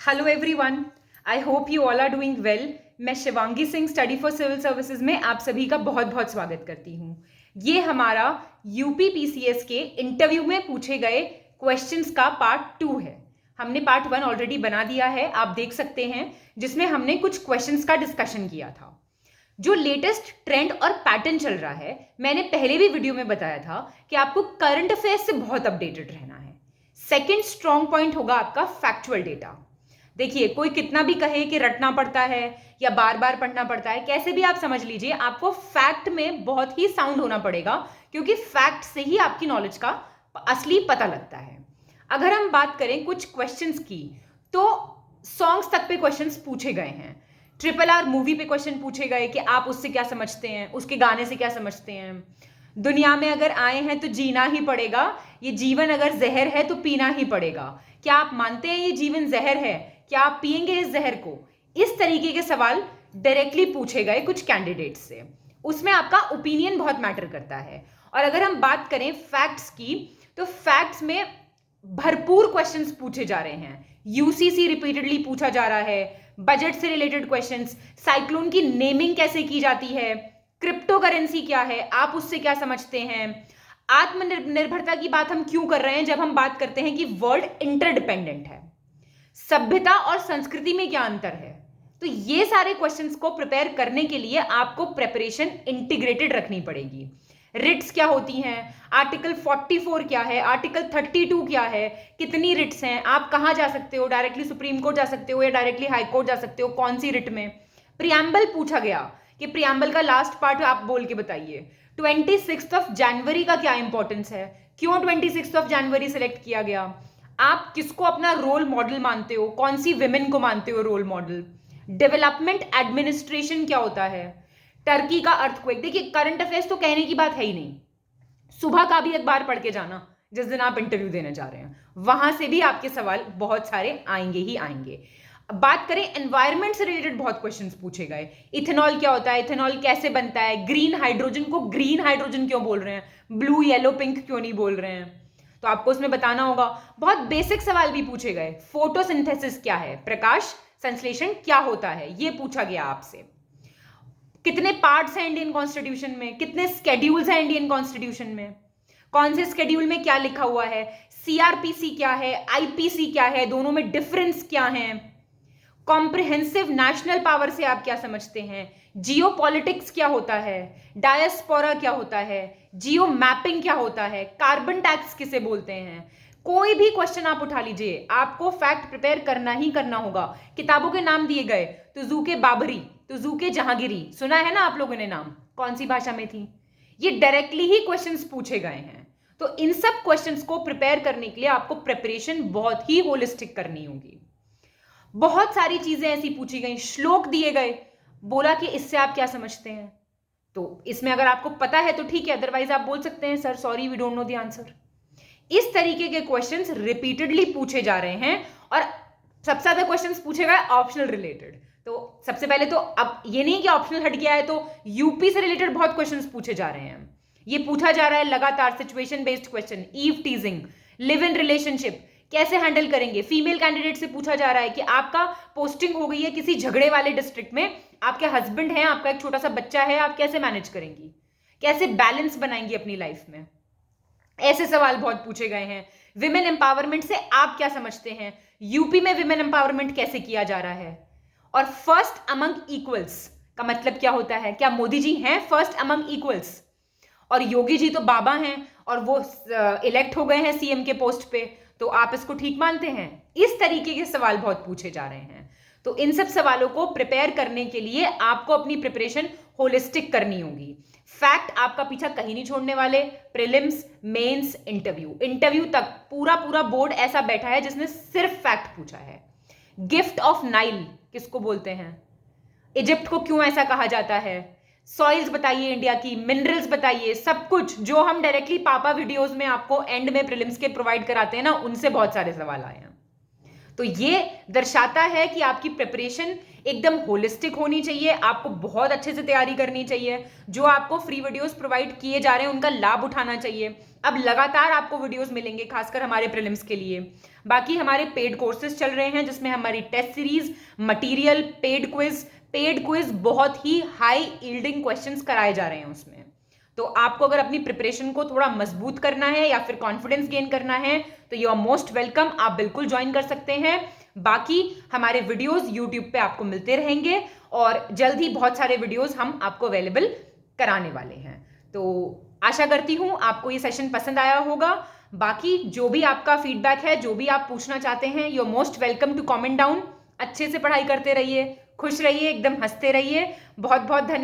Hello everyone, I hope you all are doing well. मैं Shivangi Singh study for civil services में आप सभी का बहुत बहुत स्वागत करती हूँ। ये हमारा यूपी पीसीएस के इंटरव्यू में पूछे गए क्वेश्चंस का पार्ट 2 है। हमने पार्ट 1 ऑलरेडी बना दिया है, आप देख सकते हैं, जिसमें हमने कुछ क्वेश्चंस का डिस्कशन किया था। जो लेटेस्ट ट्रेंड और पैटर्न चल रहा है, मैंने पहले भी वीडियो में बताया था कि आपको करंट अफेयर्स से बहुत अपडेटेड रहना है। सेकेंड स्ट्रॉन्ग पॉइंट होगा आपका फैक्चुअल डेटा। देखिए, कोई कितना भी कहे कि रटना पड़ता है या बार बार पढ़ना पड़ता है, कैसे भी आप समझ लीजिए, आपको फैक्ट में बहुत ही साउंड होना पड़ेगा, क्योंकि फैक्ट से ही आपकी नॉलेज का असली पता लगता है। अगर हम बात करें कुछ क्वेश्चंस की, तो सॉन्ग्स तक पे क्वेश्चंस पूछे गए हैं। RRR मूवी पे क्वेश्चन पूछे गए कि आप उससे क्या समझते हैं, उसके गाने से क्या समझते हैं। दुनिया में अगर आए हैं तो जीना ही पड़ेगा, ये जीवन अगर जहर है तो पीना ही पड़ेगा। क्या आप मानते हैं ये जीवन जहर है? क्या आप पिएंगे इस जहर को? इस तरीके के सवाल डायरेक्टली पूछे गए कुछ कैंडिडेट से। उसमें आपका ओपिनियन बहुत मैटर करता है। और अगर हम बात करें फैक्ट्स की, तो फैक्ट्स में भरपूर क्वेश्चंस पूछे जा रहे हैं। यूसीसी रिपीटेडली पूछा जा रहा है, बजट से रिलेटेड क्वेश्चंस, साइक्लोन की नेमिंग कैसे की जाती है, क्रिप्टो करेंसी क्या है, आप उससे क्या समझते हैं, आत्मनिर्भरता की बात हम क्यों कर रहे हैं जब हम बात करते हैं कि वर्ल्ड इंटरडिपेंडेंट है, सभ्यता और संस्कृति में क्या अंतर है। तो ये सारे क्वेश्चंस को प्रिपेयर करने के लिए आपको प्रेपरेशन इंटीग्रेटेड रखनी पड़ेगी। रिट्स क्या होती हैं, आर्टिकल 44 क्या है, आर्टिकल 32 क्या है, कितनी रिट्स हैं, आप कहां जा सकते हो, डायरेक्टली सुप्रीम कोर्ट जा सकते हो या डायरेक्टली हाई कोर्ट जा सकते हो, कौन सी रिट में। प्रियम्बल पूछा गया कि प्रियम्बल का लास्ट पार्ट आप बोल के बताइए। 26 जनवरी का क्या इंपॉर्टेंस है, क्यों 26 जनवरी सिलेक्ट किया गया, आप किसको अपना रोल मॉडल मानते हो, कौन सी विमेन को मानते हो रोल मॉडल। डेवलपमेंट एडमिनिस्ट्रेशन क्या होता है, टर्की का अर्थक्वेक। देखिए, करंट अफेयर्स तो कहने की बात है ही नहीं, सुबह का भी एक बार पढ़ के जाना जिस दिन आप इंटरव्यू देने जा रहे हैं, वहां से भी आपके सवाल बहुत सारे आएंगे ही आएंगे। बात करें एनवायरमेंट से रिलेटेड, बहुत क्वेश्चंस पूछे गए। इथेनॉल क्या होता है, इथेनॉल कैसे बनता है, ग्रीन हाइड्रोजन को ग्रीन हाइड्रोजन क्यों बोल रहे हैं, ब्लू येलो पिंक क्यों नहीं बोल रहे हैं, तो आपको उसमें बताना होगा। बहुत बेसिक सवाल भी पूछे गए। फोटोसिंथेसिस क्या है, प्रकाश संश्लेषण क्या होता है, यह पूछा गया आपसे। कितने पार्ट्स हैं इंडियन कॉन्स्टिट्यूशन में, कितने स्केड्यूल्स हैं इंडियन कॉन्स्टिट्यूशन में, कौन से स्केड्यूल में क्या लिखा हुआ है, सीआरपीसी क्या है, आईपीसी क्या है, दोनों में डिफरेंस क्या है, कॉम्प्रिहेंसिव नेशनल पावर से आप क्या समझते हैं, जियो पॉलिटिक्स क्या होता है, डायस्पोरा क्या होता है, जियो मैपिंग क्या होता है, कार्बन टैक्स किसे बोलते हैं। कोई भी क्वेश्चन आप उठा लीजिए, आपको फैक्ट प्रिपेयर करना ही करना होगा। किताबों के नाम दिए गए, तुजुके बाबरी, तुजुके जहांगीरी, सुना है ना आप लोगों ने नाम, कौन सी भाषा में थी। ये डायरेक्टली ही क्वेश्चंस पूछे गए हैं। तो इन सब क्वेश्चंस को प्रिपेयर करने के लिए आपको प्रिपरेशन बहुत ही होलिस्टिक करनी होगी। बहुत सारी चीजें ऐसी पूछी गई, श्लोक दिए गए, बोला कि इससे आप क्या समझते हैं। तो इसमें अगर आपको पता है तो ठीक है, अदरवाइज आप बोल सकते हैं sir sorry we don't know the answer. इस तरीके के क्वेश्चंस रिपीटेडली पूछे जा रहे हैं। और सबसे ज्यादा क्वेश्चंस पूछे गए ऑप्शनल रिलेटेड। तो सबसे पहले तो अब ये नहीं कि ऑप्शनल हट गया है तो यूपी से रिलेटेड बहुत क्वेश्चंस पूछे जा रहे हैं। ये पूछा जा रहा है लगातार, situation based question, eve teasing, live in relationship कैसे हैंडल करेंगे। फीमेल कैंडिडेट से पूछा जा रहा है कि आपका पोस्टिंग हो गई है किसी झगड़े वाले डिस्ट्रिक्ट में, आपके हस्बैंड हैं, आपका एक छोटा सा बच्चा है, आप कैसे मैनेज करेंगी, कैसे बैलेंस बनाएंगी अपनी लाइफ में। ऐसे सवाल बहुत पूछे गए हैं। विमेन एम्पावरमेंट से आप क्या समझते हैं, यूपी में विमेन एम्पावरमेंट कैसे किया जा रहा है। और फर्स्ट अमंग इक्वल्स का मतलब क्या होता है, क्या मोदी जी हैं फर्स्ट अमंग इक्वल्स, और योगी जी तो बाबा हैं और वो इलेक्ट हो गए हैं सीएम के पोस्ट पे, तो आप इसको ठीक मानते हैं। इस तरीके के सवाल बहुत पूछे जा रहे हैं। तो इन सब सवालों को प्रिपेयर करने के लिए आपको अपनी प्रिपरेशन होलिस्टिक करनी होगी। फैक्ट आपका पीछा कहीं नहीं छोड़ने वाले। प्रीलिम्स, मेंस, इंटरव्यू तक पूरा पूरा बोर्ड ऐसा बैठा है जिसने सिर्फ फैक्ट पूछा है। गिफ्ट ऑफ नाइल किसको बोलते हैं, इजिप्ट को क्यों ऐसा कहा जाता है, सॉइल्स बताइए इंडिया की, मिनरल्स बताइए, सब कुछ जो हम डायरेक्टली पापा वीडियोस में आपको एंड में प्रीलिम्स के प्रोवाइड कराते हैं ना, उनसे बहुत सारे सवाल आए हैं। तो ये दर्शाता है कि आपकी प्रिपरेशन एकदम होलिस्टिक होनी चाहिए, आपको बहुत अच्छे से तैयारी करनी चाहिए। जो आपको फ्री वीडियोस प्रोवाइड किए जा रहे हैं उनका लाभ उठाना चाहिए। अब लगातार आपको वीडियोस मिलेंगे, खासकर हमारे प्रीलिम्स के लिए। बाकी हमारे पेड कोर्सेज चल रहे हैं जिसमें हमारी test series, material, paid quiz बहुत ही हाई यील्डिंग क्वेश्चंस कराए जा रहे हैं उसमें। तो आपको अगर अपनी प्रिपरेशन को थोड़ा मजबूत करना है या फिर कॉन्फिडेंस गेन करना है तो यू आर मोस्ट वेलकम, आप बिल्कुल ज्वाइन कर सकते हैं। बाकी हमारे वीडियोस यूट्यूब पे आपको मिलते रहेंगे और जल्द ही बहुत सारे वीडियोस हम आपको अवेलेबल कराने वाले हैं। तो आशा करती हूं आपको ये सेशन पसंद आया होगा। बाकी जो भी आपका फीडबैक है, जो भी आप पूछना चाहते हैं, you are most welcome to comment down. अच्छे से पढ़ाई करते रहिए, खुश रहिए, एकदम हंसते रहिए। बहुत बहुत धन्यवाद।